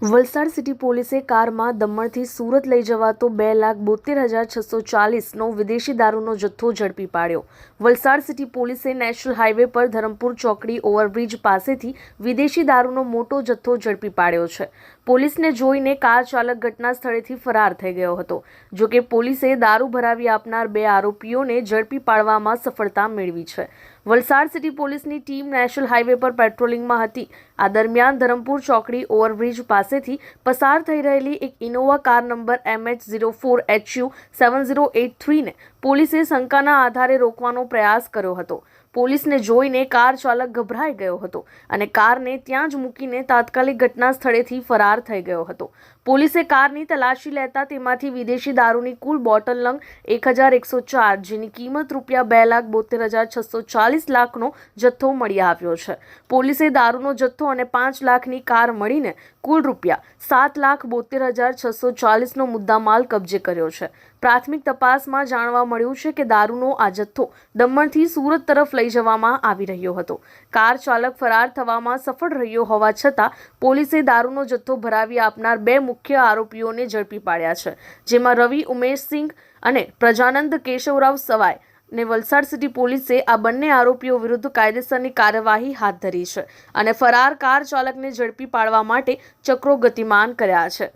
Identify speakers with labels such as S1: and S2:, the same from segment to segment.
S1: Valsad city પોલીસે કારમાં દમણથી સુરત લઈ જવાતો 2,72,640નો વિદેશી દારૂનો જથ્થો ઝડપી પાડ્યો। વલસાડ સિટી પોલીસે નેશનલ હાઈવે પર ધરમપુર ચોકડી ઓવરબ્રિજ પાસેથી વિદેશી દારૂનો મોટો જથ્થો ઝડપી પાડ્યો છે। પોલીસને જોઈને કાર ચાલક ઘટના સ્થળેથી ફરાર થઈ ગયો હતો। જો કે પોલીસે દારૂ ભરાવી આપનાર 2 આરોપીઓને ઝડપી પાડવામાં સફળતા મેળવી છે। વલસાડ સિટી પોલીસની ટીમ નેશનલ હાઈવે પર પેટ્રોલિંગમાં હતી। આ દરમિયાન ધરમપુર ચોકડી ઓવરબ્રિજ પાસેથી પસાર થઈ રહેલી એક ઇનોવા કાર નંબર MH04HU7083 ને પોલીસે શંકાના આધારે રોકવાનો પ્રયાસ કર્યો હતો। પોલીસને જોઈને કાર ચાલક ગભરાઈ ગયો હતો અને કારને ત્યાં જ મૂકીને તાત્કાલિક ઘટના સ્થળેથી ફરાર થઈ ગયો હતો। પોલીસે કારની તલાશી લેતા તેમાંથી વિદેશી દારૂની કુલ બોટલ નંગ 1104 જેની કિંમત ₹2,72,640 લાખનો જથ્થો મળી આવ્યો છે। પોલીસે દારૂનો જથ્થો અને 5 લાખની કાર મળીને કુલ ₹7,72,640નો મુદ્દામાલ કબજે કર્યો છે। પ્રાથમિક તપાસમાં જાણવા મળ્યું છે કે દારૂનો આ જથ્થો દમણથી સુરત તરફ લઈ જવામાં આવી રહ્યો હતો। કાર ચાલક ફરાર થવામાં સફળ રહ્યો હોવા છતાં પોલીસે દારૂનો જથ્થો ભરાવી આપનાર 2 મુખ્ય આરોપીઓને ઝડપી પાડ્યા છે, જેમાં રવિ ઉમેશસિંહ અને પ્રજાનંદ કેશવરાવ સવાય ને વલસાડ સિટી પોલીસે આ બંને આરોપીઓ વિરુદ્ધ કાયદેસરની કાર્યવાહી હાથ ધરી છે અને ફરાર કાર ચાલકને ઝડપી પાડવા માટે ચક્રો ગતિમાન કર્યા છે।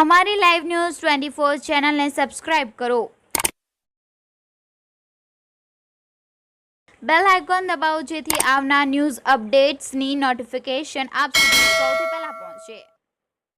S2: અમારી લાઈવ ન્યૂઝ 24 ચેનલને સબસ્ક્રાઇબ કરો, બેલ આઇકોન દબાવો જેથી આવનાર ન્યૂઝ અપડેટ્સની નોટિફિકેશન આપ સુધી સૌથી પહેલા પહોંચે।